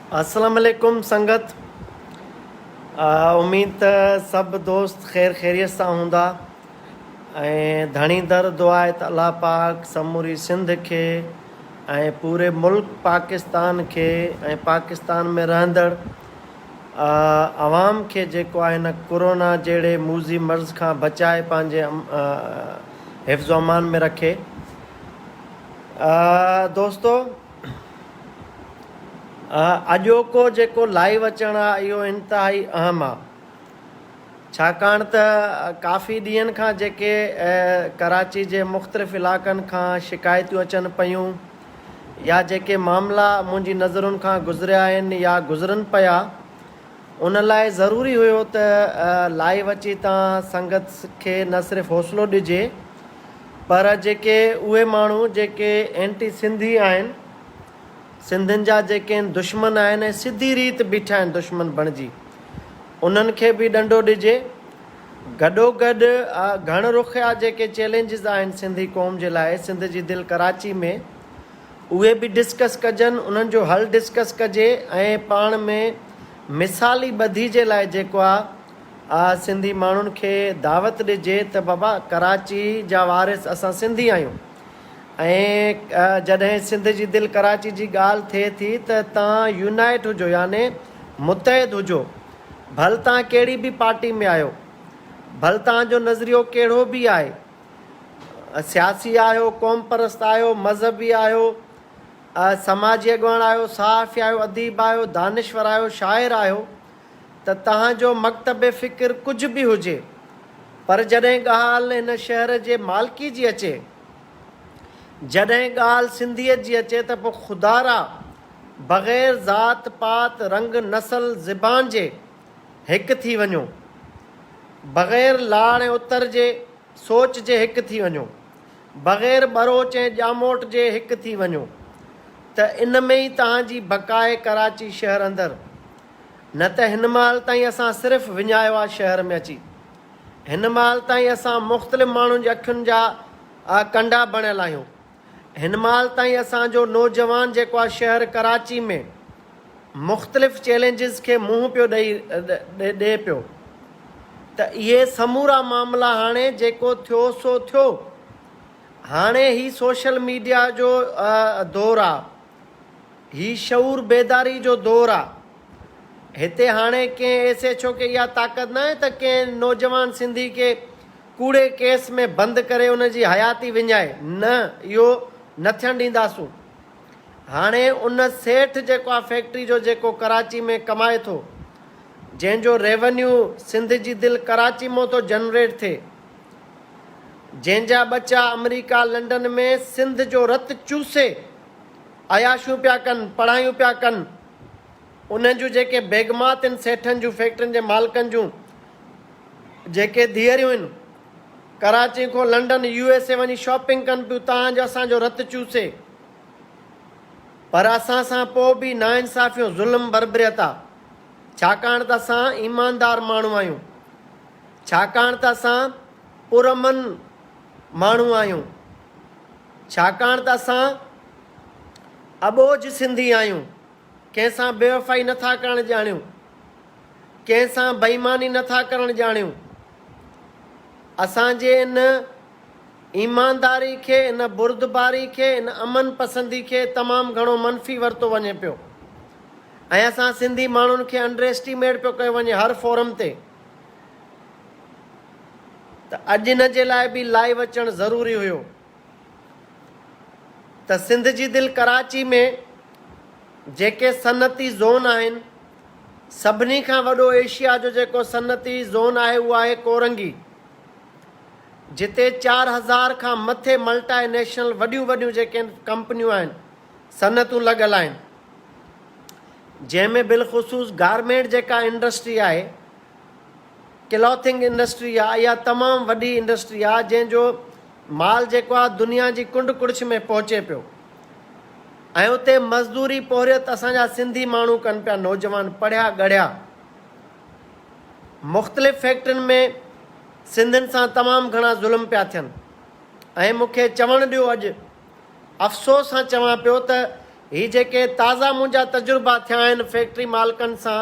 अस्सलाम वालेकुम संगत। उम्मीद त सब दोस्त खैर खैरियत सां हूंदा ऐं धणी दर दुआ आहे त अल्लाह पाक समूरी सिंध खे ऐं पूरे मुल्क पाकिस्तान खे ऐं पाकिस्तान में रहंदड़ आवाम खे जेको आहे न कोरोना जहिड़े मूज़ी मर्ज़ खां बचाए पंहिंजे हिफ़्ज़ अमान में रखे। दोस्तो, अॼोको जेको लाइव अचणु आहे इहो इंतिहाई अहम आहे, छाकाणि त काफ़ी ॾींहंनि खां जेके कराची जे मुख़्तलिफ़ इलाइक़नि खां शिकायतूं अचनि पियूं या जेके मामला मुंहिंजी नज़रुनि खां गुज़रिया आहिनि या गुज़रनि पिया, उन लाइ ज़रूरी हुयो त लाइव अची तव्हां संगत खे न सिर्फ़ु हौसलो ॾिजे, पर जेके उहे माण्हू जेके एंटी सिंधी आहिनि, सिंधियुनि जा जेके दुश्मन आहिनि ऐं सिधी रीति बीठा आहिनि दुश्मन बणिजी, उन्हनि खे बि ॾंडो ॾिजे। गॾोगॾु घण रुखिया जेके चैलेंजिस आहिनि सिंधी क़ौम जे लाइ सिंध जी दिलि कराची में, उहे बि डिस्कस कजनि, उन्हनि जो हल डिस्कस कजे ऐं पाण में मिसाली ॿधी जे लाइ जेको आहे सिंधी माण्हुनि खे दावत ॾिजे त बाबा कराची जा वारिस असां सिंधी आहियूं ऐं जॾहिं सिंध जी दिलि कराची जी ॻाल्हि थिए थी त तव्हां यूनाइट हुजो, याने मुतहद हुजो। भले तव्हां कहिड़ी बि पार्टी में आहियो, भले तव्हांजो नज़रियो कहिड़ो बि आहे, सियासी आहियो, क़ौम परस्त आहियो, मज़हबी आहियो, समाजी अॻवान आहियो, सहाफ़ी आहियो, अदीब आहियो, दानिश्वर आहियो, शाइर आहियो, त तव्हांजो मकतब फ़िक्र कुझु बि हुजे, पर जॾहिं ॻाल्हि हिन शहर जे मालिकी जी अचे, जॾहिं ॻाल्हि सिंधियत जी अचे, त पोइ ख़ुदारा बग़ैर ज़ात पात रंग नसल ज़बान जे हिकु थी वञो, बग़ैर लाड़ ऐं उतर जे सोच जे हिकु थी वञो, बग़ैर बरोच ऐं ॼामोट जे हिकु थी वञो, त इन में ई तव्हांजी बकाए कराची शहर अंदरि। न त हिन महिल ताईं असां सिर्फ़ु विञायो आहे शहर में अची, हिन महिल ताईं असां मुख़्तलिफ़ माण्हुनि जी अखियुनि जा कंडा बणियल आहियूं, हिन महिल ताईं असांजो नौजवान जेको आहे शहर कराची में मुख़्तलिफ़ चैलेंजिस खे मुंहुं पियो ॾिए पियो। त इहे समूरा मामला हाणे जेको थियो सो थियो, हाणे ही सोशल मीडिया जो दौरु आहे, ही शऊर बेदारी जो दौरु आहे। हिते हाणे कंहिं ऐसे छो की इहा ताक़त न आहे त कंहिं नौजवान सिंधी खे कूड़े केस में बंदि करे उनजी हयाती विञाए, न, इहो न थियणु ॾींदासूं। हाणे उन सेठ जेको आहे फैक्ट्री जो जेको कराची में कमाए थो, जंहिंजो रेवन्यू सिंध जी दिलि कराची मां थो जनरेट थिए, जंहिंजा बच्चा अमेरिका लंडन में सिंध जो रत चूसे अयाशूं पिया कनि, पढ़ायूं पिया कनि, उन्हनि जूं जेके बेगमात आहिनि सेठनि जूं फैक्ट्रियुनि जे मालिकनि जूं जेके धीअरियूं आहिनि, कराची खां लंडन USA वञी शॉपिंग कनि पियूं, तव्हांजो असांजो रत चूसे, पर असां सां पोइ बि नाइंसाफ़ियूं, ज़ुल्म, बरबरियत आहे, छाकाणि त असां ईमानदार माण्हू आहियूं, छाकाणि त असां पुरमन माण्हू आहियूं, छाकाणि त असां अबोझ सिंधी आहियूं, कंहिंसां बेवफ़ाई नथा करणु ॼाणियूं, कंहिंसां बेईमानी नथा करणु ॼाणियूं। असांजे इन ईमानदारी खे, इन बुर्दबारी खे, इन अमन पसंदी खे तमामु घणो मनफ़ी वरितो वञे पियो ऐं असां सिंधी माण्हुनि खे अंडर एस्टिमेट पियो कयो वञे हर फोरम ते। त अॼु इन जे लाइ बि लाइव अचणु ज़रूरी हुयो त सिंध जी दिलि कराची में जेके सनअती ज़ोन आहिनि, सभिनी खां वॾो एशिया जो जेको सनअती ज़ोन आहे उहो आहे कोरंगी, जिते 4000 खां मथे मल्टाई नेशनल वॾियूं वॾियूं जेके कंपनियूं आहिनि, सनअतूं लॻल आहिनि, जंहिंमें बिलख़ुसूस गारमेंट जेका इंडस्ट्री आहे, क्लॉथिंग इंडस्ट्री आहे, इहा तमामु वॾी इंडस्ट्री आहे, जंहिंजो माल जेको आहे दुनिया जी कुंड कुड़िछ में पहुचे पियो ऐं उते मज़दूरी पोहरियत असांजा सिंधी माण्हू कनि पिया, नौजवान पढ़िया ॻढ़िया। मुख़्तलिफ़ फैक्ट्रियुनि में सिंधियुनि सां तमामु घणा ज़ुल्म पिया थियनि ऐं मूंखे चवणु ॾियो, अॼु अफ़सोस सां चवां पियो त ही जेके ताज़ा मुंहिंजा तजुर्बा थिया आहिनि फैक्ट्री मालिकनि सां,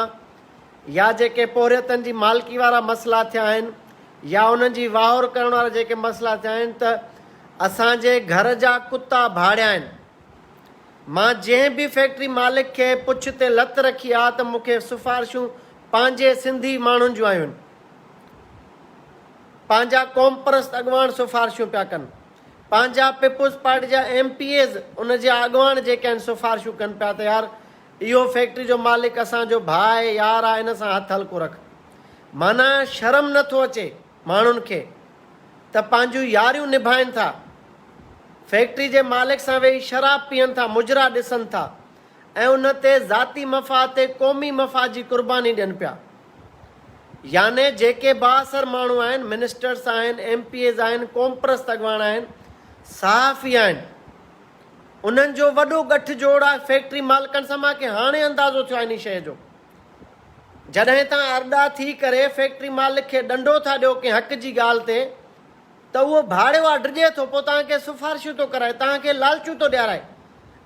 या जेके पोरियतनि जी मालिकी वारा मसइला थिया आहिनि, या उन्हनि जी वाहौर करण वारा जेके मसइला थिया आहिनि, त असांजे घर जा कुता भाड़िया आहिनि। मां जंहिं बि फैक्ट्री मालिक खे पुछ ते लत रखी आहे त मूंखे सिफ़ारिशूं पंहिंजे सिंधी माण्हुनि जूं आयूं आहिनि। पंहिंजा क़ौम परस्त अॻवान सिफ़ारिशूं पिया कनि, पंहिंजा पीपुल्स पार्टी जा MPAs उन जा अॻवान जेके आहिनि सिफ़ारिशूं कनि पिया त यार इहो फैक्ट्री जो मालिक असांजो भाउ आहे, यार आहे, इन सां हथु हल्को रख। माना शर्म नथो अचे माण्हुनि खे त पंहिंजूं यारियूं निभाइनि था, फैक्ट्री जे मालिक सां वेही शराब पीअनि था, मुजरा ॾिसनि था, ऐं उन ते ज़ाती मफ़ाद ते क़ौमी मफ़ाद जी क़ुर्बानी ॾियनि पिया। याने जेके बाअसर माण्हू आहिनि, मिनिस्टर्स आहिनि, MPAs आहिनि, क़ौम परस्त अॻवान आहिनि, सहाफ़ी आहिनि, उन्हनि जो वॾो गठजोड़ आहे फैक्ट्री मालिकनि सां। मूंखे हाणे अंदाज़ो थियो आहे इन शइ जो। जॾहिं तव्हां अरॾा थी करे फैक्ट्री मालिक खे ॾंडो था ॾियो कंहिं हक़ जी ॻाल्हि ते, त उहो भाड़े वारो डिॼे थो, पोइ तव्हांखे सिफ़ारिशूं थो कराए, तव्हांखे लालचूं थो ॾियाराए,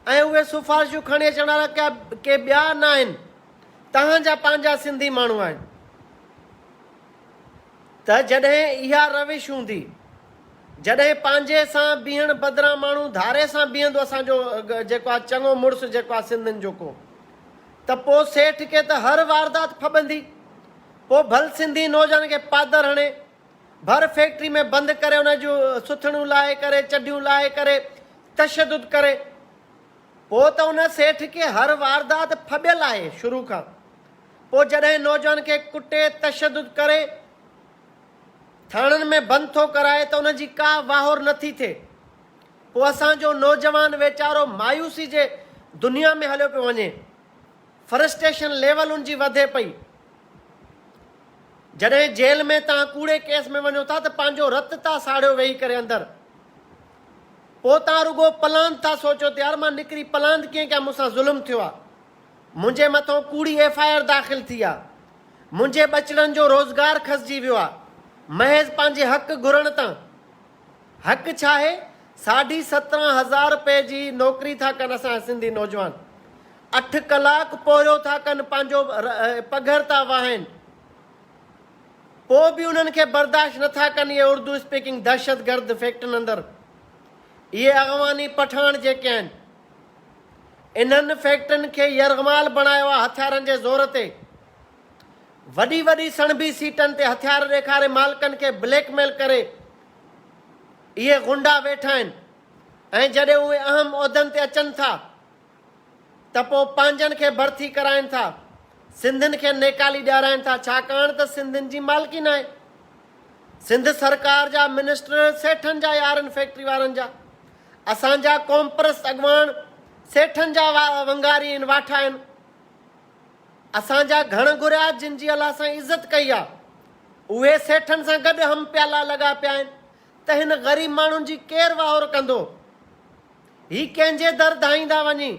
ऐं उहे सिफ़ारिशूं खणी अचण वारा के ॿिया न आहिनि, तव्हांजा पंहिंजा सिंधी माण्हू आहिनि। त जॾहिं इहा रविश हूंदी, जॾहिं पंहिंजे सां बीहण बदिरां माण्हू धारे सां बीहंदो, असांजो जेको आहे चङो मुड़ुसु जेको आहे सिंधियुनि जो को, त पोइ सेठ खे त हर वारदात फबंदी। पोइ भल सिंधी नौजवान खे पादर हणे, भर फैक्ट्री में बंदि करे, उन जूं सुथणियूं लाहे करे, चडियूं लाहे करे, तशदुद करे, पोइ त उन सेठ खे हर वारदात फबियल आहे शुरू खां। पोइ जॾहिं नौजवान खे कुटे, तशदुद करे, थाणनि में बंदि थो कराए, त उनजी का वाहौर नथी थिए। पोइ असांजो नौजवान वीचारो मायूसी जे दुनिया में हलियो पियो वञे, फ्रस्ट्रेशन लेवल उनजी वधे पई। जॾहिं जेल में तव्हां कूड़े केस में वञो था त पंहिंजो रत था साड़ियो वेही करे अंदरि, पोइ तव्हां रुगो पलांद था सोचो त यार मां निकिरी पलांद कीअं कयां, मूंसां ज़ुल्म थियो आहे, मुंहिंजे मथां कूड़ी FIR दाख़िल थी आहे, मुंहिंजे बचड़नि जो रोज़गार खसिजी वियो आहे, महज़ पंहिंजे हक़ घुरण तां। हक़ छा आहे? 17,500 रुपए जी नौकिरी था कनि असां सिंधी नौजवान, 8 कलाक पोरियो था कनि, पंहिंजो पघर था वाहिनि, पोइ बि उन्हनि खे बर्दाश्त नथा कनि इहे उर्दू स्पीकिंग दहशतगर्द फैक्ट्रियुनि अंदरि। इहे अॻवानी पठान जेके आहिनि, इन्हनि फैक्ट्रियुनि खे यरगमाल बणायो आहे हथियारनि जे ज़ोर ते। वॾी वॾी सणबी सीटनि ते हथियार ॾेखारे मालिकनि खे ब्लैकमेल करे इहे गुंडा वेठा आहिनि, ऐं जॾहिं उहे अहम उहिदनि ते अचनि था त पोइ पंहिंजनि खे भर्ती कराइनि था, सिंधियुनि खे नेकाली ॾियाराइनि था, छाकाणि त सिंधियुनि जी मालिकी न आहे। सिंध सरकार जा मिनिस्टर सेठनि जा यार आहिनि, फैक्ट्री वारनि जा। असांजा क़ौम परस्त अॻवान सेठनि जा वंगारी आहिनि, वाठा आहिनि। असांजा घण घुरिया जिन जी अलाह सां इज़त कई आहे, उहे सेठनि सां गॾु हम प्याला लॻा पिया आहिनि, त हिन ग़रीब माण्हुनि जी केरु वाहौर कंदो? ही कंहिंजे दर धाईंदा वञी,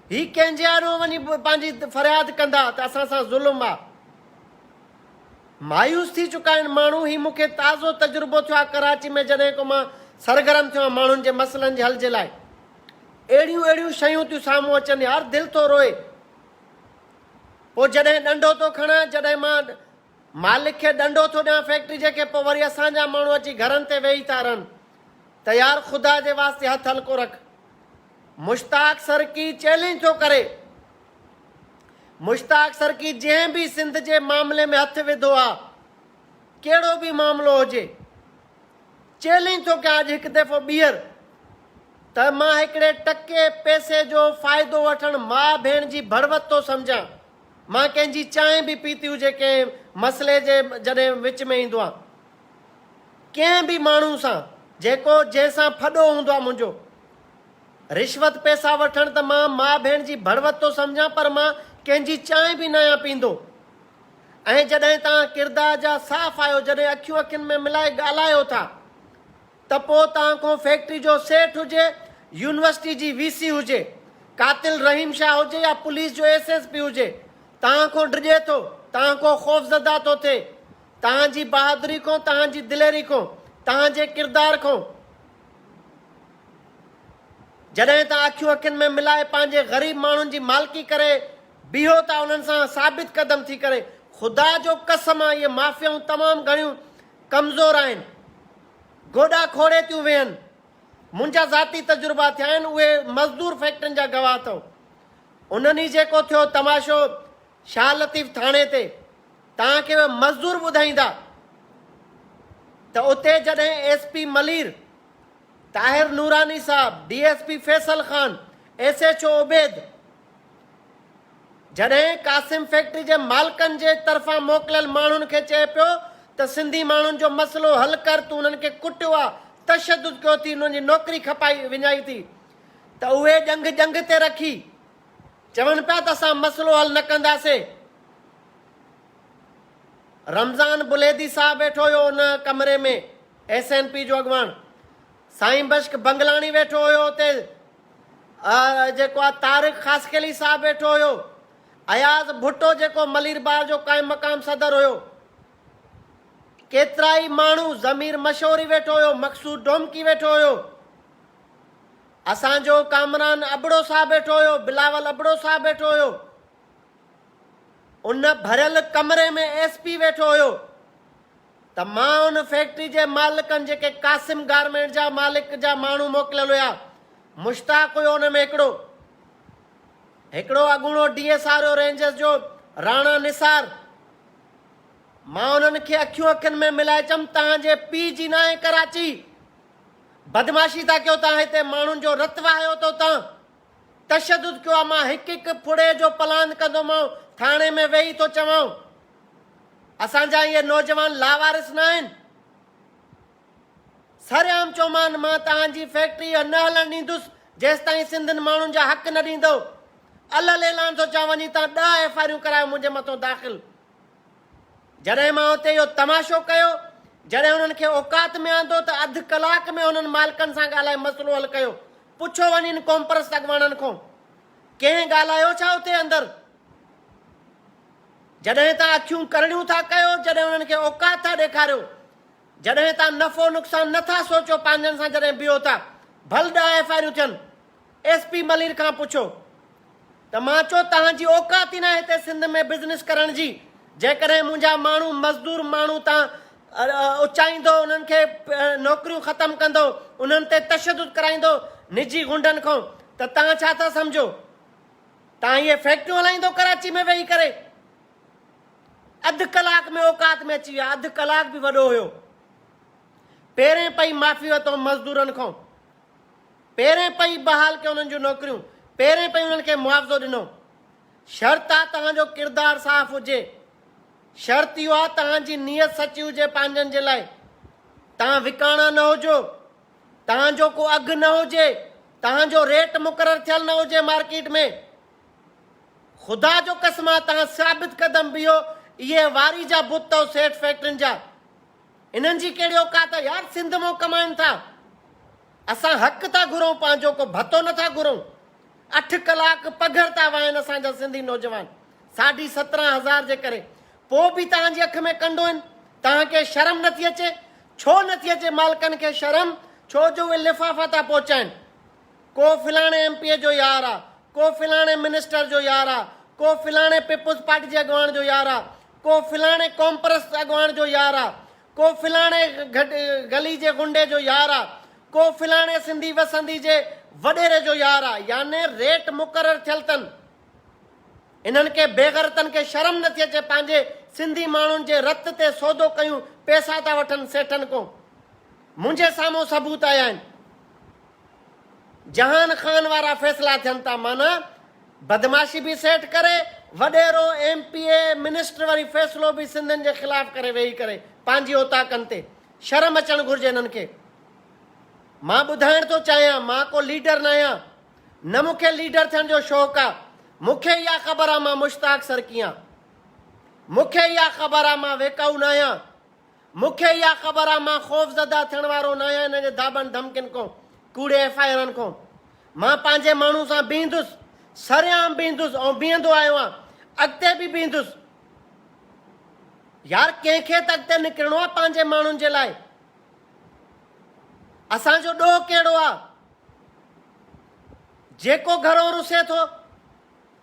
ही कंहिंजे आॾो वञी पंहिंजी फरियाद कंदा त असां सां ज़ुल्म आहे। मायूस थी चुका आहिनि माण्हू। ही मूंखे ताज़ो तजुर्बो थियो आहे कराची में, जॾहिं को मां सरगर्म थियो आहियां माण्हुनि जे मसइलनि जे हल जे लाइ। अहिड़ियूं अहिड़ियूं शयूं थियूं साम्हूं अचनि, यार दिलि थो रोए। पोइ जॾहिं ॾंडो थो खणां, जॾहिं मां मालिक खे ॾंडो थो ॾियां फैक्ट्री जे खे, पोइ वरी असांजा माण्हू अची घरनि ते वेही था रहनि, त यार ख़ुदा जे वास्ते हथु हल्को रख। मुश्ताक सरकी चैलेंज थो करे, मुश्ताक सरकी जंहिं बि सिंध जे मामले में हथु विधो आहे, कहिड़ो बि मामिलो हुजे, चैलेंज थो कयां अॼु हिकु दफ़ो ॿीहर त मां हिकिड़े टके पैसे जो फ़ाइदो वठणु माउ भेण जी बड़वत थो सम्झां। मां कंहिंजी चांहि बि पीती हुजे, कंहिं मसइले जे जॾहिं विच में ईंदो आहे, कंहिं बि माण्हू सां जेको जंहिंसां फॾो हूंदो आहे मुंहिंजो, रिश्वत पैसा वठणु त मां माउ भेण जी बड़वत थो सम्झां, पर मां कंहिंजी चांहि बि न आहियां पींदो। ऐं जॾहिं तव्हां किरदार जा साफ़ आहियो, जॾहिं अखियूं अखियुनि में मिलाए ॻाल्हायो था, त पोइ तव्हां खां फैक्ट्री जो सेठ हुजे, यूनिवर्सिटी जी VC हुजे, कातिल रहीम शाह हुजे, या पुलिस जो SSP हुजे, तव्हां खां डिॼे थो, तव्हां खां ख़ौफ़ज़दा थो थिए, तव्हांजी बहादुरी खां, तव्हांजी दिलेरी खां, तव्हांजे किरदार खां। जॾहिं तव्हां अखियूं अखियुनि में मिलाए पंहिंजे ग़रीब माण्हुनि जी मालिकी करे बीहो था उन्हनि सां साबित क़दम थी करे, ख़ुदा जो कसम आहे, इहे माफ़ियाऊं तमामु घणियूं कमज़ोर आहिनि, गोॾा खोड़े थियूं वेहनि। मुंहिंजा ज़ाती तजुर्बा थिया आहिनि, उहे मज़दूर फैक्ट्रियुनि जा गवाह अथव। उन्हनि जेको थियो तमाशो शाह लतीफ़ थाणे ते, तव्हांखे उहे मज़दूर ॿुधाईंदा त उते जॾहिं SP मलीर, ताहिर नूरानी साहब, DSP फैसल खान, SHO उबैद जॾहिं कासिम फैक्ट्री जे मालिकनि जे तरफ़ां मोकिलियल माण्हुनि खे चए पियो त सिंधी माण्हुनि जो मसइलो हल कर, तूं उन्हनि खे कुटियो आहे, तशदुद कयो थी, उन्हनि जी नौकिरी खपाई विञाई थी, त उहे जंग ते रखी चवनि पिया त असां मसइलो हल न कंदासीं। रमज़ान बुलेदी साहब वेठो हुयो उन कमरे में, SNP जो अॻुवाण। साईं बश्क बंगलाणी वेठो हुयो उते, जेको आहे तारिक ख़ासकेली साहब वेठो हुयो, अयाज़ भुट्टो जेको मलीर बार जो क़ाइम मक़ाम सदर हुयो, केतिरा ई माण्हू, ज़मीर मशहूरी वेठो हुयो, मक़सूद डोमकी वेठो हुयो, असांजो कामरान अबड़ो साहब वेठो हुयो, बिलावल अबड़ो साहब वेठो हुयो। उन भरियल कमरे में SP वेठो हुयो। त मां उन फैक्ट्री जे मालिकनि, जेके कासिम गारमेंट जा मालिक जा माण्हू मोकिलियल हुया, मुश्ताक हुयो उन में हिकिड़ो अॻूणो DSR हुयो रेंजर्स जो, राणा निसार। मां उन्हनि खे अखियूं अखियुनि में मिलाए चयमि, तव्हांजे पीउ जी न आहे कराची, बदमाशी था कयो तव्हां हिते, माण्हुनि जो रत वहायो अथव तव्हां, तशदुद कयो आहे। मां हिकु हिकु फुड़े जो प्लान कंदोमांव, थाणे में वेही थो चवां, असांजा इहे नौजवान लावारिस न आहिनि। सरेआम चौमान, मां तव्हांजी फैक्ट्री न हलणु ॾींदुसि जेसि ताईं सिंधियुनि माण्हुनि जा हक़ न ॾींदो। अलल ऐलान थो चवां, वञी तव्हां 10 FIR करायो मुंहिंजे मथां दाख़िल। जॾहिं मां उते इहो तमाशो कयो, जॾहिं उन्हनि खे औकात में आंदो त अधु कलाक में उन्हनि मालिकनि सां ॻाल्हाए मसइलो हल कयो। पुछो वञी कॉम्प्रेस अॻुवाणनि खां, कंहिं ॻाल्हायो छा उते अंदरि? जॾहिं तव्हां अखियूं करणियूं था कयो, जॾहिं उन्हनि खे औकात था ॾेखारियो, जॾहिं तव्हां नफ़ो नुक़सान नथा सोचो पंहिंजनि सां, जॾहिं बीहो था, भल 10 FIR थियनि। SP मलीर खां पुछो त मां चयो तव्हांजी औकात ई न आहे हिते सिंध में बिज़नेस करण जी। जेकॾहिं मुंहिंजा माण्हू, मज़दूर माण्हू तव्हां उचाईंदो, उन्हनि खे नौकरियूं ख़तमु कंदो, उन्हनि ते तशदुद कराईंदो निजी गुंडनि खां, त तव्हां छा था सम्झो? तव्हां इहे फैक्ट्रियूं हलाईंदो कराची में वेही करे? अधु कलाक में औकात में अची विया, अधु कलाक बि वॾो हुयो। पहिरें पई माफ़ी वरितो मज़दूरनि खां, पहिरें पई बहाल कयो उन्हनि जूं नौकरियूं, पहिरें पई उन्हनि खे मुआवज़ो ॾिनो। शर्त आहे तव्हांजो किरदारु साफ़ हुजे, शर्त इहो आहे तव्हांजी नियत सची हुजे पंहिंजनि जे लाइ, तव्हां विकाणा न हुजो, तव्हांजो को अघु न हुजे, तव्हांजो रेट मुक़ररु थियल न हुजे मार्केट में। ख़ुदा जो कसम आहे तव्हां साबित क़दम बीहो, इहे वारी जा बुत अथव सेठ फैक्ट्रियुनि जा, इन्हनि जी कहिड़ी औकात आहे यार? सिंध मां कमाइनि था, असां हक़ था घुरूं पंहिंजो, को भतो नथा घुरूं। 8 कलाक पघर था वाइनि असांजा सिंधी नौजवान 17,500 जे करे, पोइ बि तव्हांजी अखि में कंडो आहिनि। तव्हांखे शर्म नथी अचे? छो नथी अचे मालिकनि खे शर्म? छो जो उहे लिफ़ाफ़ा था पहुचाइनि, को फिलाणे MP जो यार आहे, को फिलाणे मिनिस्टर जो यार आहे, को फिलाणे पीपुल्स पार्टी जे अॻुवाण जो यार आहे, को फिलाणे कॉम्प्रेस अॻुवाण जो यार आहे, को फिलाणे गली जे गुंडे जो यार आहे, को फिलाणे सिंधी वसंदी जे वॾेरे जो यार आहे। याने रेट मुक़ररु थियल अथनि। इन्हनि खे बेग़ैरतनि खे शर्म नथी अचे पंहिंजे सिंधी माण्हुनि जे रत ते सौदो कयूं, पैसा था वठनि सेठनि खां। मुंहिंजे साम्हूं सबूत आया आहिनि, जहान खान वारा फ़ैसिला थियनि था। माना बदमाशी बि सेठ करे, वॾेरो MPA मिनिस्टर वारी फ़ैसिलो बि सिंधियुनि जे ख़िलाफ़ करे वेही करे पंहिंजी औताकनि ते। शर्म अचणु घुरिजे हिननि खे। मां ॿुधाइण थो चाहियां, मां को लीडर न आहियां, न मूंखे लीडर थियण जो शौक़ु आहे। मूंखे इहा ख़बर आहे मां मुश्ताक सरकी आहियां, मूंखे इहा ख़बर आहे मां वेकाऊ न आहियां, मूंखे इहा ख़बर आहे मां ख़ौफ़ज़दा थियण वारो न आहियां हिन जे दाबनि धमकियुनि खां, कूड़े FIRनि खां। मां पंहिंजे माण्हू सां बीहंदुसि, सरेआम बीहंदुसि ऐं बीहंदो आयो आहियां, अॻिते बि बीहंदुसि। यार कंहिंखे त अॻिते निकिरणो आहे पंहिंजे माण्हुनि जे लाइ। असांजो ॾोह कहिड़ो आहे? जेको घरो रुसे थो,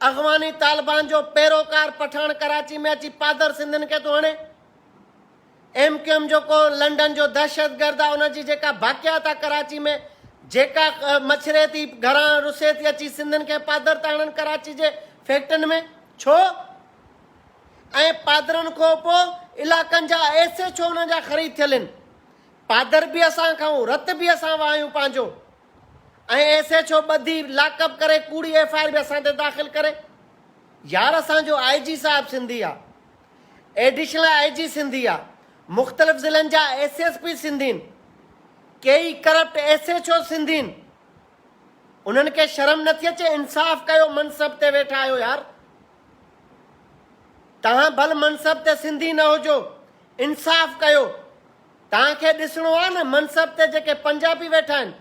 अगवानी तालिबान जो पैरोकार पठान कराची में अची पादर सिंधियुनि खे थो हणे। MQM जो को लंडन जो दहशतगर्द आहे, उनजी जेका बाक़ियात आहे कराची में, जेका मछरे थी घरां रुसे थी अची सिंधियुनि खे पादर था हणनि कराची जे फैक्ट्रियुनि में, छो? ऐं पादरनि खां पोइ इलाइक़नि जा ऐसे छो उन्हनि जा ख़रीद थियल आहिनि? पादर बि असां खाऊं, रत बि असां वाहियूं पंहिंजो, ऐं ऐसे छो ॿधी लाकअप करे कूड़ी FIR बि असां ते दाख़िल करे? यार असांजो IG साहिबु सिंधी आहे, एडिशनल IG सिंधी आहे, मुख़्तलिफ़ ज़िलनि जा SSP सिंधी आहिनि, कई करप्ट ऐसे छो सिंधी आहिनि? उन्हनि खे शर्म नथी अचे? इंसाफ़ कयो, मनसब ते वेठा आहियो यार। तव्हां भल मनसब ते सिंधी न हुजो, इंसाफ़ कयो। तव्हांखे ॾिसणो आहे न मनसब ते जेके पंजाबी वेठा आहिनि,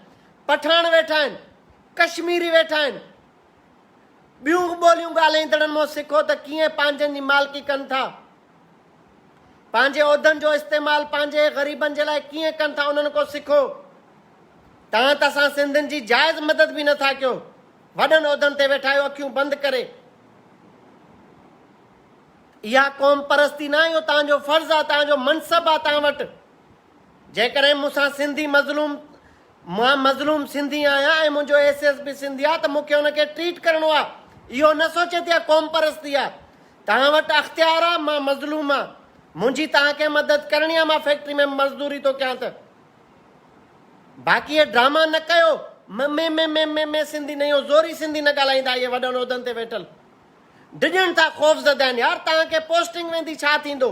पठान वेठा आहिनि, कश्मीरी वेठा आहिनि, ॿियूं ॿोलियूं ॻाल्हाईंदड़नि मां सिखो त कीअं पंहिंजनि जी मालिकी कनि था, पंहिंजे उहिदनि जो इस्तेमालु पंहिंजे ग़रीबनि जे लाइ कीअं कनि था, उन्हनि खां सिखो। तव्हां त असां सिंधियुनि जी जाइज़ मदद बि नथा कयो, वॾनि उहिदनि ते वेठा आहियो अखियूं बंदि करे। इहा क़ौम परस्ती न आहे, इहो तव्हांजो फ़र्ज़ु आहे, तव्हांजो मनसब आहे तव्हां वटि। जेकॾहिं मूंसां सिंधी मज़लूम, मां मज़लूम सिंधी आहियां ऐं मुंहिंजो SSP सिंधी आहे, त मूंखे हुनखे ट्रीट करिणो आहे। इहो न सोचे त क़ौम परस्ती आहे। तव्हां वटि अख़्तियार आहे, मां मज़लूम आहियां, मुंहिंजी तव्हांखे मदद करणी आहे, मां फैक्ट्री में मज़दूरी थो कयां त। बाक़ी इहे ड्रामा न कयो, में सिंधी न, इहो ज़ोरी सिंधी न ॻाल्हाईंदा इहे वॾनि उहिदनि ते वेठल। डिॼनि था ख़ौफ़ज़दा आहिनि यार, तव्हांखे पोस्टिंग वेंदी छा थींदो?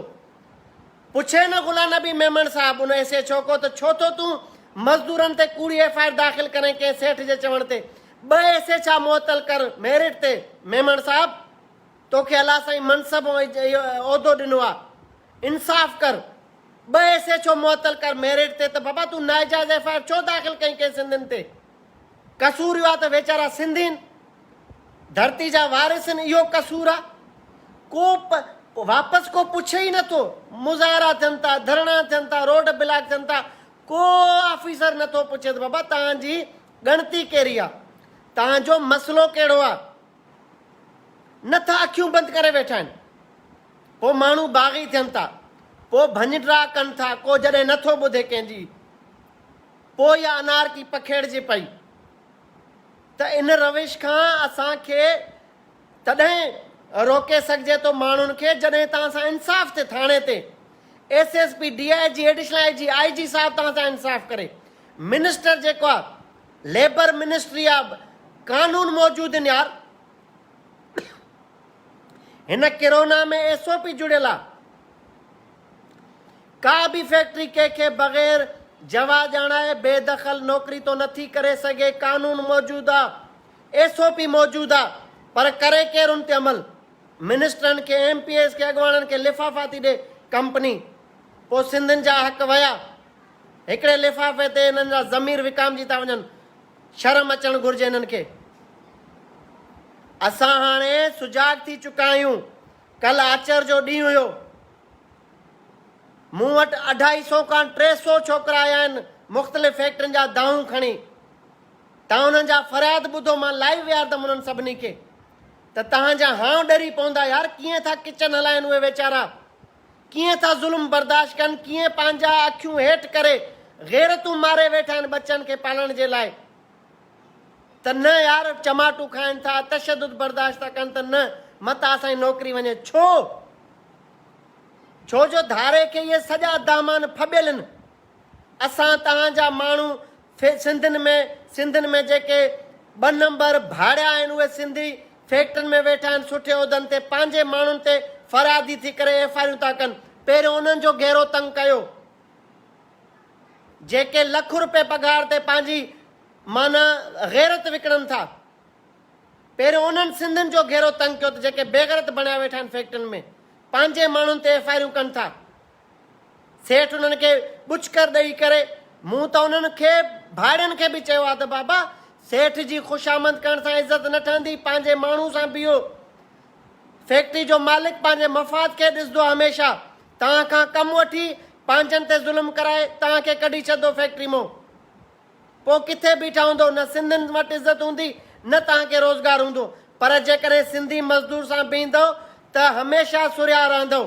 पुछे न गुलाम नबी मेमण साहिबु उन ऐसे छोको त छो थो तूं मज़दूरनि ते कूड़ी FIR दाख़िल करें कंहिं सेठ जे चवण ते? 2 ऐसे छा मुअतल कर मेरिट ते? मेमण साहिबु, तोखे अलाह साईं मनसब उहिदो ॾिनो आहे, इंसाफ़ कर। 2 ऐसे छो मुअतल कर मेरिट ते? त बाबा तूं नाजाइज़ FIR छो दाख़िल कई कंहिं सिंधियुनि ते? कसूर इहो आहे त वीचारा सिंधी आहिनि, धरती जा वारिस आहिनि, इहो कसूर आहे? को वापसि को पुछे ई नथो। मुज़ाहिरा थियनि था, धरना थियनि था, रोड ब्लॉक थियनि था, को ऑफिसर नथो पुछे त बाबा तव्हांजी ॻणती कहिड़ी आहे, तव्हांजो मसइलो कहिड़ो आहे? नथा, अखियूं बंदि करे वेठा आहिनि। पोइ माण्हू बाग़ी थियनि था, पोइ भंजड्रा कनि था, को जॾहिं नथो ॿुधे कंहिंजी, पोइ इहा अनारकी पखेड़िजे पई। त इन रविश खां असांखे तॾहिं रोके सघिजे थो माण्हुनि खे जॾहिं तव्हां सां इंसाफ़ थिए। थाणे ते SSP DIG एडिशनल IG साहिबु तव्हां सां इंसाफ़ करे। मिनिस्टर जेको आहे, लेबर मिनिस्ट्री आहे, कानून मौजूदु आहिनि यार। हिन किरोना में SOP जुड़ियल आहे। का बि फैक्ट्री कंहिंखे बग़ैर जवा ॼाणाए बेदख़ल नौकिरी तो नथी करे सघे। कानून मौजूदु आहे, SOP मौजूदु आहे, पर करे केरु उन ते अमल? मिनिस्टरनि खे, MPs खे, अॻवाननि खे लिफ़ाफ़ा थी ॾे कंपनी। पोइ सिंधियुनि जा हक़ विया हिकिड़े लिफ़ाफ़े ते, हिननि जा ज़मीर विकामजी था वञनि। शर्म अचणु घुरिजे हिननि खे। असां हाणे सुजाग थी चुका आहियूं। कल्ह आचर जो ॾींहुं हुयो, मूं वटि 250 खां 300 छोकिरा आया आहिनि मुख़्तलिफ़ फैक्ट्रियुनि जा दाऊं खणी। तव्हां हुननि जा फ़रियाद ॿुधो, मां लाइव विहारंदुमि उन्हनि सभिनी खे, त तव्हांजा हाव ॾरी पवंदा यार। कीअं था किचन हलाइनि उहे वीचारा, कीअं था ज़ुल्म बर्दाश्त कनि, कीअं पंहिंजा अखियूं हेठि करे ग़ैरतूं मारे वेठा आहिनि बच्चनि खे पालण जे लाइ। त न यार, चमाटू खाइनि था, तशदुद बर्दाश्त था कनि, त न मतां असांजी नौकिरी वञे। छो? छो जो धारे खे इहे सॼा दामान फबियल आहिनि। असां तव्हांजा माण्हू सिंधियुनि में जेके 2 नंबर भाड़िया आहिनि, उहे सिंधी फैक्ट्रियुनि में वेठा आहिनि, सुठे उहिदनि ते, पंहिंजे माण्हुनि ते फ़रियादी थी करे FIR था कनि। पहिरियों उन्हनि जो घेरो तंग कयो। जेके लख रुपए पघार ते पंहिंजी माना ग़ैरत विकिणनि था, पहिरियों उन्हनि सिंधियुनि जो घेरो तंग कयो, त जेके बेग़ैरत बणिया वेठा आहिनि फैक्ट्रियुनि में, पंहिंजे माण्हुनि ते FIR कनि था। सेठ उन्हनि खे बुछकर ॾेई करे, मूं त उन्हनि खे भाड़ियुनि खे बि चयो आहे त बाबा सेठ जी ख़ुशामद करण सां इज़त न ठहंदी, पंहिंजे माण्हू सां बीहो। फैक्ट्री जो मालिक पंहिंजे मफ़ाद खे ॾिसंदो हमेशह। तव्हां खां कमु वठी पंहिंजनि ते ज़ुल्म कराए तव्हांखे कढी छॾंदो फैक्ट्री मां, पोइ किथे बीठा हूंदो? न सिंधियुनि वटि इज़त हूंदी, न तव्हांखे रोज़गार हूंदो। पर जेकॾहिं सिंधी मज़दूर सां बीहंदव त हमेशह सुरिया रहंदव।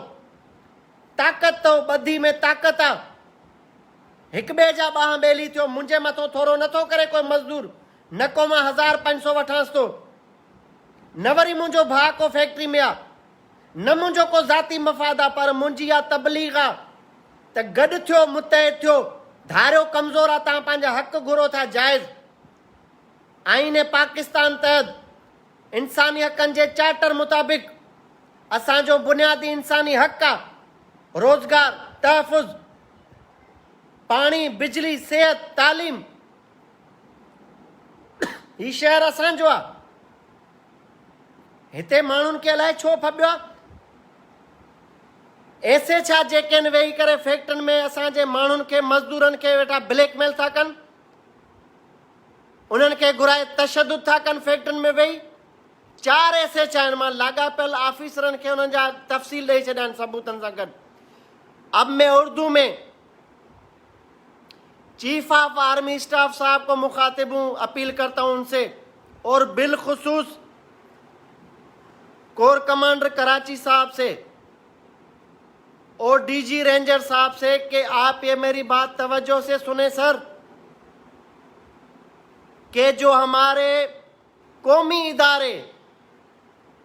ताक़त अथव, ॿधी में ताक़त आहे। हिक ॿिए जा ॿाह ॿेली थियो, मुंहिंजे मथां थोरो नथो करे कोई मज़दूर, न को मां 1500 वठांसि थो, न वरी मुंहिंजो भाउ को फैक्ट्री में आहे, न मुंहिंजो को ज़ाती मफ़ाद आहे, पर मुंहिंजी आहे तबलीग आहे त गॾु थियो, मुतहिद थियो। धारियो कमज़ोर आहे, तव्हां पंहिंजा हक़ घुरो था जाइज़। आईन पाकिस्तान तहत इंसानी हक़नि जे चार्टर मुताबिक़ असांजो बुनियादी इंसानी हक़ आहे रोज़गार, तहफ़ुज़, पाणी, बिजली, सिहत, तालीम। ही शहर असांजो आहे। हिते माण्हुनि खे अलाए छो फबियो आहे। ऐसे छा जेके आहिनि वेही करे फैक्ट्रियुनि में असांजे माण्हुनि खे, मज़दूरनि खे वेठा ब्लैकमेल था कनि, उन्हनि खे घुराए तशदुद था कनि फैक्ट्रियुनि में वेही। 4 ऐसे छा आहिनि, मां लाॻापियल ऑफिसरनि खे उन्हनि जा तफ़सील ॾेई छॾिया आहिनि सबूतनि सां गॾु। अब मैं उर्दू में चीफ ऑफ आर्मी स्टाफ साहब को मुखातिब हूँ, अपील करता हूँ उनसे, और बिलखुसूस कोर कमांडर कराची साहब से और डीजी रेंजर साहब से कि आप ये मेरी बात तवज्जो से सुने सर, कि जो हमारे कौमी इदारे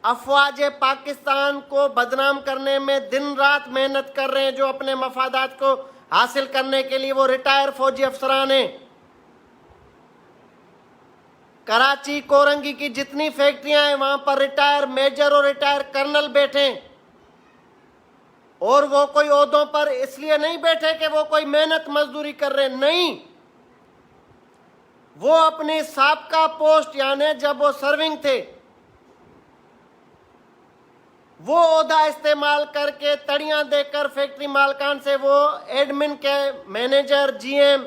अफवाज पाकिस्तान को बदनाम करने में दिन रात मेहनत कर रहे हैं, जो अपने मफादात को हासिल करने के लिए वो रिटायर फौजी अफसरान हैं। कराची, कोरंगी की जितनी फैक्ट्रियां हैं वहां पर रिटायर मेजर और रिटायर कर्नल बैठे हैं, और वो कोई ओहदों पर इसलिए नहीं बैठे कि वो कोई मेहनत मजदूरी कर रहे हैं, नहीं, वो अपनी साबका पोस्ट यानी जब वो सर्विंग थे वो ओहदा इस्तेमाल करके तड़ियां देकर फैक्ट्री मालकान से वो एडमिन के मैनेजर, जीएम,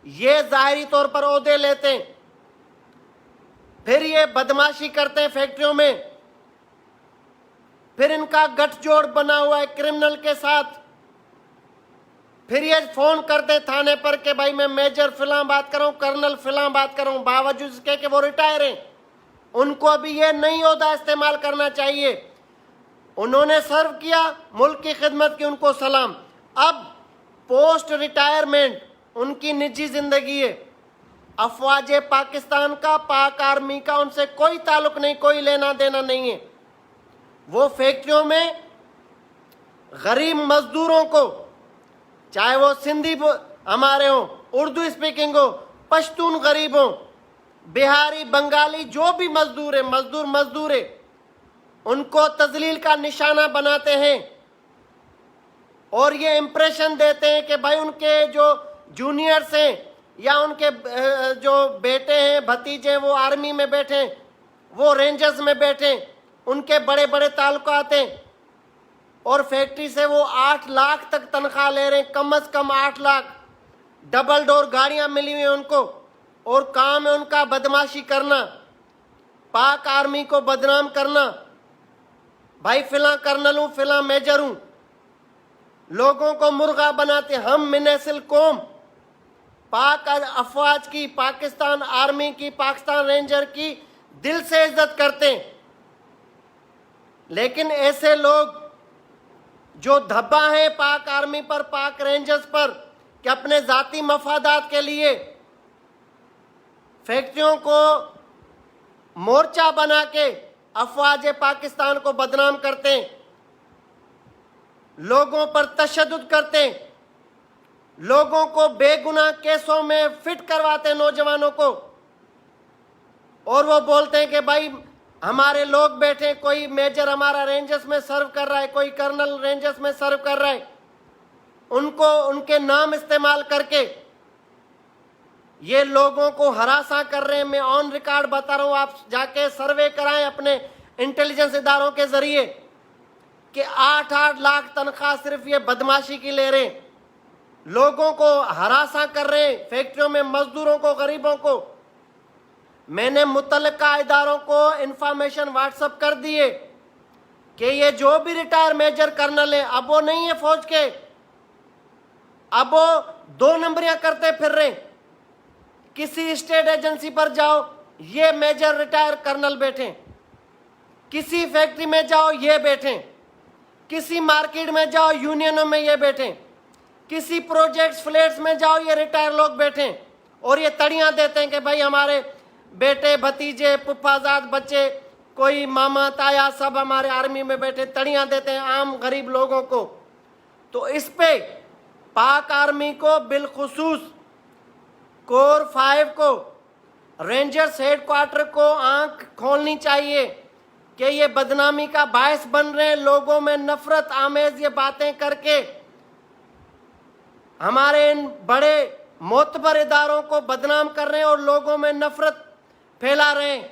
ये जाहिरी तौर पर ओहदे लेते हैं, फिर ये बदमाशी करते हैं फैक्ट्रियों में, फिर इनका गठजोड़ बना हुआ है क्रिमिनल के साथ, फिर ये फोन करते थाने पर कि भाई मैं मेजर फिला बात कर रहा हूँ, कर्नल फिला बात कर रहा हूँ, बावजूद इसके कि वो रिटायर हैं। उनको अभी ये नई ओहदा इस्तेमाल करना चाहिए। उन्होंने सर्व किया, मुल्क की खिदमत की, उनको सलाम। अब पोस्ट रिटायरमेंट उनकी निजी जिंदगी है। अफवाज पाकिस्तान का, पाक आर्मी का उनसे कोई ताल्लुक नहीं, कोई लेना देना नहीं है। वो फैक्ट्रियों में गरीब मजदूरों को, चाहे वो सिंधी हमारे हों, उर्दू स्पीकिंग हो, पश्तून गरीब हो, बिहारी, बंगाली, जो भी मजदूर है, मजदूर है, उनको तजलील का निशाना बनाते हैं और ये इंप्रेशन देते हैं कि भाई उनके जो जूनियर्स हैं या उनके जो बेटे हैं, भतीजे हैं, वो आर्मी में बैठे, वो रेंजर्स में बैठे, उनके बड़े बड़े ताल्लुकात हैं, और फैक्ट्री से वो 8 लाख तक तनख्वाह ले रहे हैं, कम से कम 8 लाख। डबल डोर गाड़ियां मिली हुई हैं उनको, और काम है उनका बदमाशी करना, पाक आर्मी को बदनाम करना। भाई फिला कर्नल हूं, फिला मेजर हूं, लोगों को मुर्गा बनाते। हम मिनेसिल कौम पाक अफवाज की, पाकिस्तान आर्मी की, पाकिस्तान रेंजर की दिल से इज्जत करते हैं, लेकिन ऐसे लोग जो धब्बा है पाक आर्मी पर, पाक रेंजर्स पर, कि अपने जाती मफादात के लिए फैक्ट्रियों को मोर्चा बना के अफवाज पाकिस्तान को बदनाम करते हैं, लोगों पर तशद्दुद करते हैं, लोगों को बेगुनाह केसों में फिट करवाते हैं, नौजवानों को, और वो बोलते हैं कि भाई हमारे लोग बैठे, कोई मेजर हमारा रेंजर्स में सर्व कर रहा है, कोई कर्नल रेंजर्स में सर्व कर रहा है, उनको उनके नाम इस्तेमाल करके ये लोगों को हरासा कर रहे हैं। मैं ऑन रिकॉर्ड बता रहा हूं, आप जाके सर्वे कराएं अपने इंटेलिजेंस इदारों के जरिए कि 8-8 लाख तनख्वाह सिर्फ ये बदमाशी की ले रहे हैं, लोगों को हरासा कर रहे हैं, फैक्ट्रियों में मजदूरों को, गरीबों को। मैंने मुतल्लिका इदारों को इंफॉर्मेशन व्हाट्सएप कर दिए कि ये जो भी रिटायर मेजर कर्नल है, अब वो नहीं है फौज के, अब वो 2 नंबरियां करते फिर रहे। किसी स्टेट एजेंसी पर जाओ, یہ میجر ریٹائر کرنل بیٹھیں, کسی فیکٹری میں جاؤ یہ بیٹھیں, کسی مارکیٹ میں جاؤ یونینوں میں یہ بیٹھیں, کسی پروجیکٹس فلیٹس میں جاؤ یہ ریٹائر لوگ بیٹھیں, اور یہ تڑیاں دیتے ہیں کہ بھائی ہمارے بیٹے بھتیجے پھپھازاد بچے کوئی ماما تایا سب ہمارے آرمی میں بیٹھے, تڑیاں دیتے ہیں عام غریب لوگوں کو. تو اس پہ پاک آرمی کو بالخصوص کور 5 کو, رینجرز ہیڈ کوارٹر کو آنکھ کھولنی چاہیے کہ یہ بدنامی کا باعث بن رہے ہیں, لوگوں میں نفرت آمیز یہ باتیں کر کے ہمارے ان بڑے معتبر اداروں کو بدنام کر رہے ہیں اور لوگوں میں نفرت پھیلا رہے ہیں.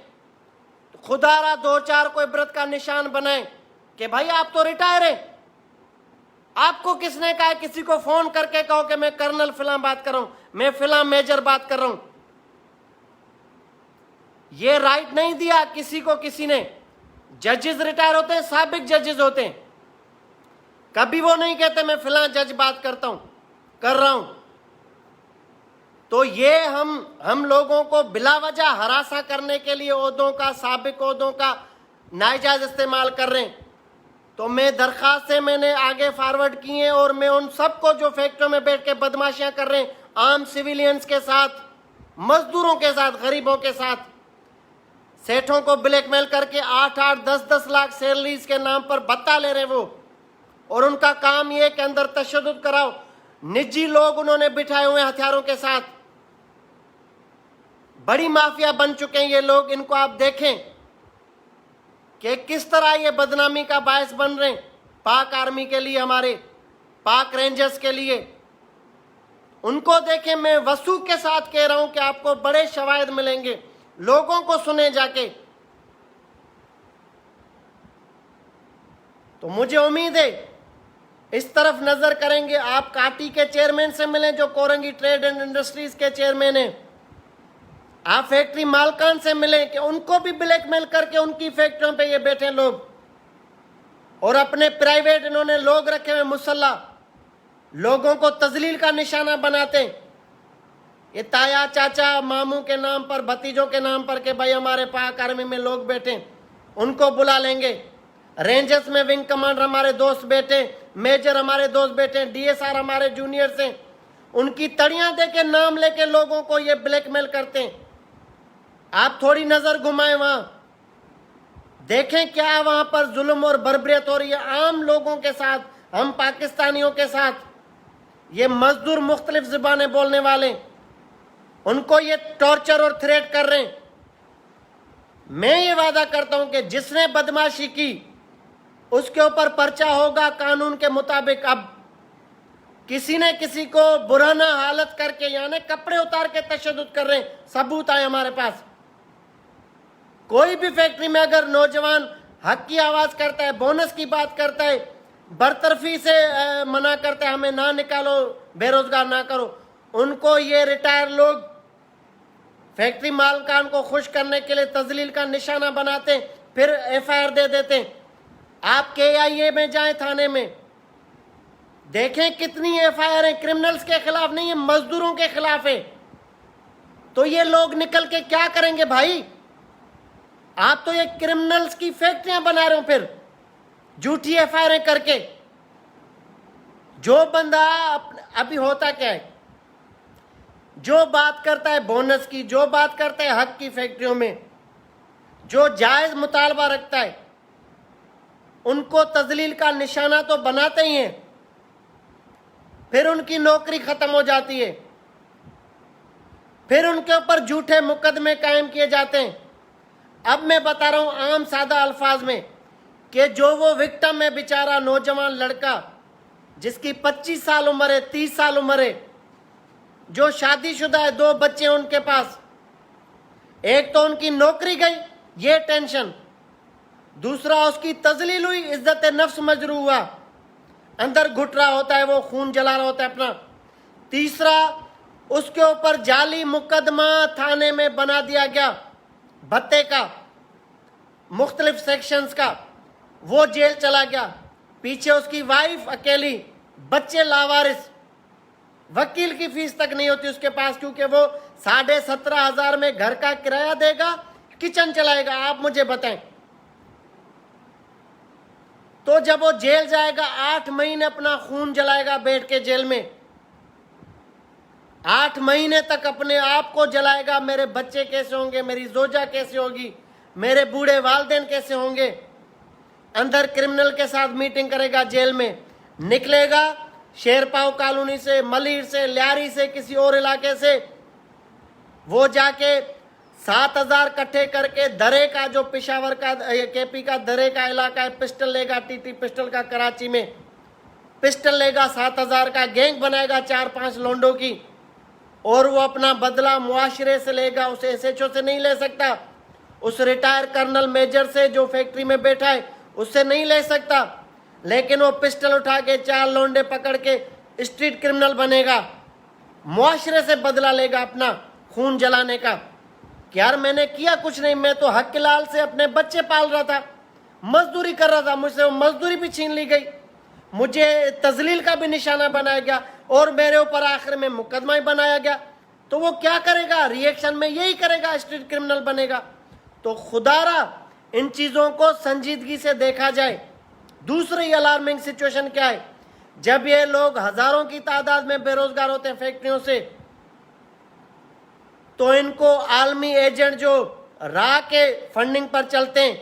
خدا را دو چار کو عبرت کا نشان بنائیں کہ بھائی آپ تو ریٹائر ہیں, آپ کو کس نے کہا, کسی کو فون کر کے کہو کہ میں کرنل فلاں بات کر رہا ہوں, میں فلاں میجر بات کر رہا ہوں. یہ رائٹ نہیں دیا کسی کو کسی نے. ججز ریٹائر ہوتے ہیں, سابق ججز ہوتے ہیں, کبھی وہ نہیں کہتے میں فلاں جج بات کرتا ہوں کر رہا ہوں. تو یہ ہم لوگوں کو بلا وجہ ہراساں کرنے کے لیے عہدوں کا, سابق عہدوں کا ناجائز استعمال کر رہے ہیں. تو میں درخواستیں میں نے آگے فارورڈ کی ہیں, اور میں ان سب کو جو فیکٹریوں میں بیٹھ کے بدماشیاں کر رہے ہیں عام سویلینز کے ساتھ, مزدوروں کے ساتھ, غریبوں کے ساتھ, سیٹھوں کو بلیک میل کر کے 8-8, 10-10 لاکھ سیلریز کے نام پر بھتہ لے رہے وہ, اور ان کا کام یہ کہ اندر تشدد کراؤ. نجی لوگ انہوں نے بٹھائے ہوئے ہتھیاروں کے ساتھ, بڑی مافیا بن چکے ہیں یہ لوگ. ان کو آپ دیکھیں کہ کس طرح یہ بدنامی کا باعث بن رہے ہیں پاک آرمی کے لیے, ہمارے پاک رینجرز کے لیے. ان کو دیکھیں, میں وثوق کے ساتھ کہہ رہا ہوں کہ آپ کو بڑے شواہد ملیں گے, لوگوں کو سنیں جا کے. تو مجھے امید ہے اس طرف نظر کریں گے. آپ کاٹی کے چیئرمین سے ملیں جو کورنگی ٹریڈ اینڈ انڈسٹریز کے چیئرمین ہیں, آپ فیکٹری مالکان سے ملیں کہ ان کو بھی بلیک میل کر کے ان کی فیکٹریوں پہ یہ بیٹھے لوگ, اور اپنے پرائیویٹ انہوں نے لوگ رکھے ہوئے مسلح, لوگوں کو تذلیل کا نشانہ بناتے ہیں. یہ تایا چاچا ماموں کے نام پر, بھتیجوں کے نام پر کہ بھائی ہمارے پاک آرمی میں لوگ بیٹھے, ان کو بلا لیں گے. رینجرز میں ونگ کمانڈر ہمارے دوست بیٹھے, میجر ہمارے دوست بیٹھے, ڈی ایس آر ہمارے جونیئرز ہیں, ان کی تڑیاں دے کے نام لے کے لوگوں کو یہ بلیک میل کرتے ہیں. آپ تھوڑی نظر گھمائیں, وہاں دیکھیں کیا وہاں پر ظلم اور بربریت ہو رہی ہے عام لوگوں کے ساتھ, ہم پاکستانیوں کے ساتھ. یہ مزدور مختلف زبانیں بولنے والے, ان کو یہ ٹارچر اور تھریٹ کر رہے ہیں. میں یہ وعدہ کرتا ہوں کہ جس نے بدماشی کی اس کے اوپر پرچہ ہوگا قانون کے مطابق. اب کسی نے کسی کو برہنہ حالت کر کے, یعنی کپڑے اتار کے تشدد کر رہے ہیں, ثبوت آئے ہمارے پاس. کوئی بھی فیکٹری میں اگر نوجوان حق کی آواز کرتا ہے, بونس کی بات کرتا ہے, برطرفی سے منع کرتا ہے ہمیں نہ نکالو, بے روزگار نہ کرو, ان کو یہ ریٹائر لوگ فیکٹری مالکان کو خوش کرنے کے لیے تذلیل کا نشانہ بناتے ہیں, پھر ایف آئی آر دے دیتے ہیں. آپ کے آئی اے میں جائیں, تھانے میں دیکھیں کتنی ایف آئی آر ہیں, کرمنلز کے خلاف نہیں ہے, مزدوروں کے خلاف ہے. تو یہ لوگ نکل کے کیا کریں گے بھائی؟ آپ تو یہ کرمنلز کی فیکٹریاں بنا رہے ہو پھر جھوٹی ایف آئی آر کر کے. جو بندہ ابھی ہوتا کیا ہے, جو بات کرتا ہے بونس کی, جو بات کرتا ہے حق کی فیکٹریوں میں, جو جائز مطالبہ رکھتا ہے, ان کو تذلیل کا نشانہ تو بناتے ہی ہیں, پھر ان کی نوکری ختم ہو جاتی ہے, پھر ان کے اوپر جھوٹے مقدمے قائم کیے جاتے ہیں. اب میں بتا رہا ہوں عام سادہ الفاظ میں کہ جو وہ وکٹم ہے بیچارہ نوجوان لڑکا جس کی 25 سال عمر ہے, 30 سال عمر ہے, جو شادی شدہ ہے, 2 بچے ہیں ان کے پاس, ایک تو ان کی نوکری گئی, یہ ٹینشن, دوسرا اس کی تذلیل ہوئی, عزت نفس مجروح ہوا, اندر گھٹ رہا ہوتا ہے, وہ خون جلا رہا ہوتا ہے اپنا, تیسرا اس کے اوپر جعلی مقدمہ تھانے میں بنا دیا گیا بھتے کا, مختلف سیکشنز کا, وہ جیل چلا گیا, پیچھے اس کی وائف اکیلی, بچے لاوارث, وکیل کی فیس تک نہیں ہوتی اس کے پاس، کیونکہ وہ 17,500 میں گھر کا کرایہ دے گا، کچن چلائے گا. آپ مجھے بتائیں. تو جب وہ جیل جائے گا 8 مہینے اپنا خون جلائے گا بیٹھ کے جیل میں، 8 مہینے تک اپنے آپ کو جلائے گا. میرے بچے کیسے ہوں گے، میری زوجہ کیسے ہوگی، میرے بوڑھے والدین کیسے ہوں گے. اندر کرمنل کے ساتھ میٹنگ کرے گا جیل میں، نکلے گا شیر پاؤ کالونی سے، ملیر سے، لیاری سے، کسی اور علاقے سے، وہ جا کے 7,000 کٹھے کر کے درے کا، جو پشاور کا کے پی کا درے کا علاقہ ہے، پسٹل لے گا، ٹی ٹی پسٹل کا کراچی میں پسٹل لے گا، 7,000 کا گینگ بنائے گا 4-5 لونڈوں کی، اور وہ اپنا بدلہ معاشرے سے لے گا. اسے ایس ایچ او سے نہیں لے سکتا، اس ریٹائر کرنل میجر سے جو فیکٹری میں بیٹھا ہے اس سے نہیں لے سکتا، لیکن وہ پسٹل اٹھا کے 4 لونڈے پکڑ کے اسٹریٹ کرمنل بنے گا، معاشرے سے بدلہ لے گا اپنا خون جلانے کا. کہ یار میں نے کیا کچھ نہیں، میں تو حق لال سے اپنے بچے پال رہا تھا، مزدوری کر رہا تھا، مجھ سے وہ مزدوری بھی چھین لی گئی، مجھے تذلیل کا بھی نشانہ بنایا گیا، اور میرے اوپر آخر میں مقدمہ ہی بنایا گیا. تو وہ کیا کرے گا؟ ری ایکشن میں یہی کرے گا، اسٹریٹ کرمنل بنے گا. تو خدا را ان چیزوں کو سنجیدگی سے دیکھا جائے. دوسری الارمنگ سچویشن کیا ہے؟ جب یہ لوگ ہزاروں کی تعداد میں بے روزگار ہوتے ہیں فیکٹریوں سے، تو ان کو عالمی ایجنٹ جو راہ کے فنڈنگ پر چلتے ہیں،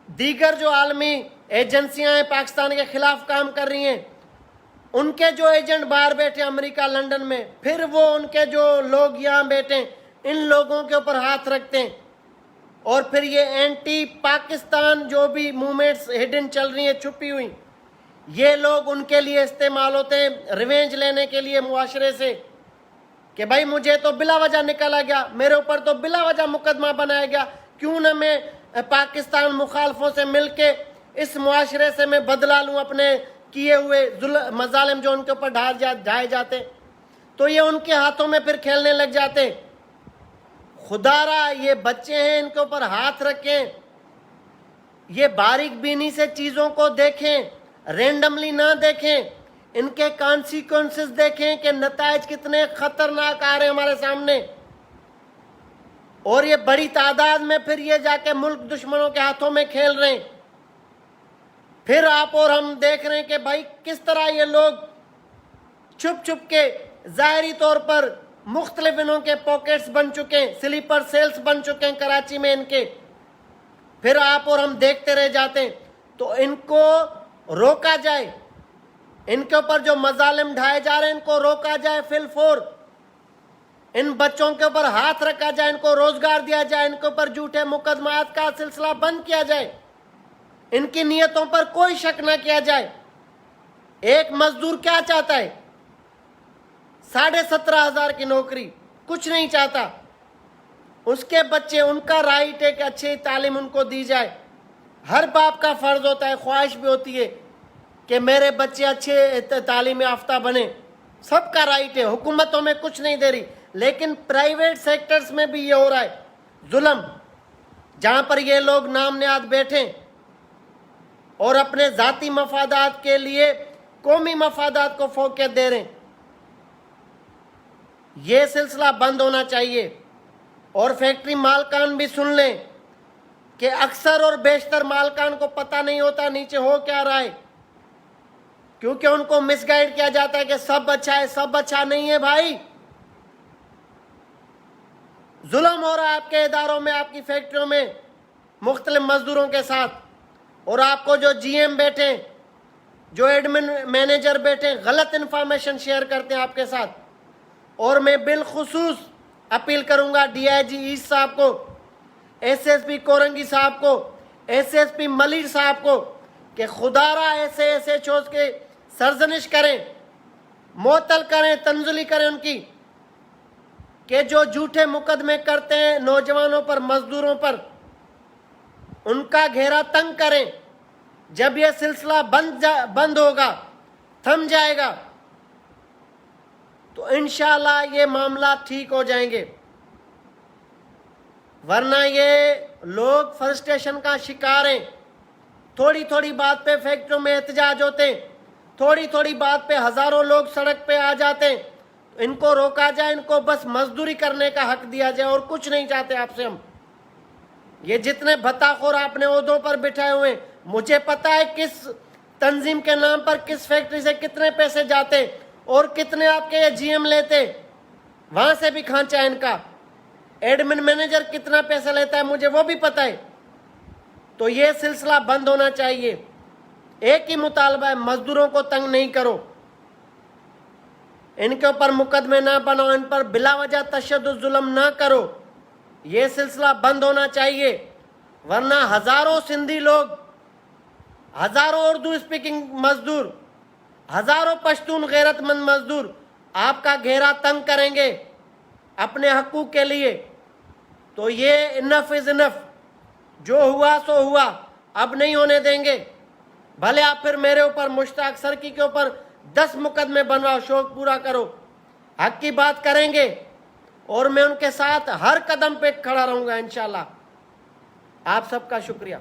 دیگر جو عالمی ایجنسیاں ہیں پاکستان کے خلاف کام کر رہی ہیں، ان کے جو ایجنٹ باہر بیٹھے امریکہ لنڈن میں، پھر وہ ان کے جو لوگ یہاں بیٹھے ان لوگوں کے اوپر ہاتھ رکھتے ہیں، اور پھر یہ اینٹی پاکستان جو بھی موومنٹس ہڈن چل رہی ہیں چھپی ہوئی، یہ لوگ ان کے لیے استعمال ہوتے ہیں ریونج لینے کے لیے معاشرے سے، کہ بھائی مجھے تو بلا وجہ نکالا گیا، میرے اوپر تو بلا وجہ مقدمہ بنایا گیا، کیوں نہ میں پاکستان مخالفوں سے مل کے اس معاشرے سے میں بدلہ لوں اپنے کیے ہوئے مظالم جو ان کے اوپر ڈھائے جاتے. تو یہ ان کے ہاتھوں میں پھر کھیلنے لگ جاتے. خدا را یہ بچے ہیں، ان کے اوپر ہاتھ رکھیں، یہ باریک بینی سے چیزوں کو دیکھیں، رینڈملی نہ دیکھیں، ان کے کانسیکوینسز دیکھیں کہ نتائج کتنے خطرناک آ رہے ہیں ہمارے سامنے. اور یہ بڑی تعداد میں پھر یہ جا کے ملک دشمنوں کے ہاتھوں میں کھیل رہے ہیں. پھر آپ اور ہم دیکھ رہے ہیں کہ بھائی کس طرح یہ لوگ چھپ چھپ کے ظاہری طور پر مختلف انہوں کے پاکٹس بن چکے ہیں، سلیپر سیلز بن چکے ہیں کراچی میں ان کے. پھر آپ اور ہم دیکھتے رہ جاتے ہیں. تو ان کو روکا جائے، ان کے اوپر جو مظالم ڈھائے جا رہے ہیں ان کو روکا جائے فی الفور، ان بچوں کے اوپر ہاتھ رکھا جائے، ان کو روزگار دیا جائے، ان کے اوپر جھوٹے مقدمات کا سلسلہ بند کیا جائے، ان کی نیتوں پر کوئی شک نہ کیا جائے. ایک مزدور کیا چاہتا ہے؟ 17,500 کی نوکری، کچھ نہیں چاہتا. اس کے بچے، ان کا رائٹ ہے کہ اچھی تعلیم ان کو دی جائے. ہر باپ کا فرض ہوتا ہے، خواہش بھی ہوتی ہے کہ میرے بچے اچھے تعلیم یافتہ بنے، سب کا رائٹ ہے، حکومتوں میں کچھ نہیں دے رہی. لیکن پرائیویٹ سیکٹرز میں بھی یہ ہو رہا ہے ظلم، جہاں پر یہ لوگ نام نہاد بیٹھے اور اپنے ذاتی مفادات کے لیے قومی مفادات کو فوقیت دے رہے ہیں. یہ سلسلہ بند ہونا چاہیے. اور فیکٹری مالکان بھی سن لیں کہ اکثر اور بیشتر مالکان کو پتہ نہیں ہوتا نیچے ہو کیا رہا ہے، کیونکہ ان کو مس گائیڈ کیا جاتا ہے کہ سب اچھا ہے. سب اچھا نہیں ہے بھائی، ظلم ہو رہا ہے آپ کے اداروں میں، آپ کی فیکٹریوں میں مختلف مزدوروں کے ساتھ. اور آپ کو جو جی ایم بیٹھے، جو ایڈمن مینیجر بیٹھے، غلط انفارمیشن شیئر کرتے ہیں آپ کے ساتھ. اور میں بالخصوص اپیل کروں گا ڈی آئی جی ایسٹ صاحب کو، ایس ایس پی کورنگی صاحب کو، ایس ایس پی ملیر صاحب کو، کہ خدا را ایسے ایسے چوز کے سرزنش کریں، معطل کریں، تنزلی کریں ان کی، کہ جو جھوٹے مقدمے کرتے ہیں نوجوانوں پر، مزدوروں پر، ان کا گھیرا تنگ کریں. جب یہ سلسلہ بند ہوگا، تھم جائے گا، تو انشاءاللہ یہ معاملات ٹھیک ہو جائیں گے. ورنہ یہ لوگ فرسٹریشن کا شکار ہیں. تھوڑی تھوڑی بات پہ فیکٹریوں میں احتجاج ہوتے ہیں، تھوڑی تھوڑی بات پہ ہزاروں لوگ سڑک پہ آ جاتے ہیں. ان کو روکا جائے, ان کو بس مزدوری کرنے کا حق دیا جائے, اور کچھ نہیں چاہتے آپ سے ہم. یہ جتنے بھتا خور آپ نے عہدوں پر بٹھائے ہوئے, مجھے پتا ہے کس تنظیم کے نام پر کس فیکٹری سے کتنے پیسے جاتے اور کتنے آپ کے یہ جی ایم لیتے. وہاں سے بھی کھانچا ہے ان کا. ایڈمن مینیجر کتنا پیسہ لیتا ہے مجھے وہ بھی پتا ہے. تو یہ سلسلہ بند ہونا چاہیے. ایک ہی مطالبہ ہے, مزدوروں کو تنگ نہیں کرو, ان کے اوپر مقدمے نہ بناؤ, ان پر بلا وجہ تشدد ظلم نہ کرو. یہ سلسلہ بند ہونا چاہیے, ورنہ ہزاروں سندھی لوگ, ہزاروں اردو اسپیکنگ مزدور, ہزاروں پشتون غیرت مند مزدور آپ کا گھیرا تنگ کریں گے اپنے حقوق کے لیے. تو یہ انف از انف, جو ہوا سو ہوا, اب نہیں ہونے دیں گے. بھلے آپ پھر میرے اوپر, مشتاق سرکی کے اوپر 10 مقدمے بنواؤ, شوق پورا کرو, حق کی بات کریں گے, اور میں ان کے ساتھ ہر قدم پہ کھڑا رہوں گا انشاءاللہ. آپ سب کا شکریہ.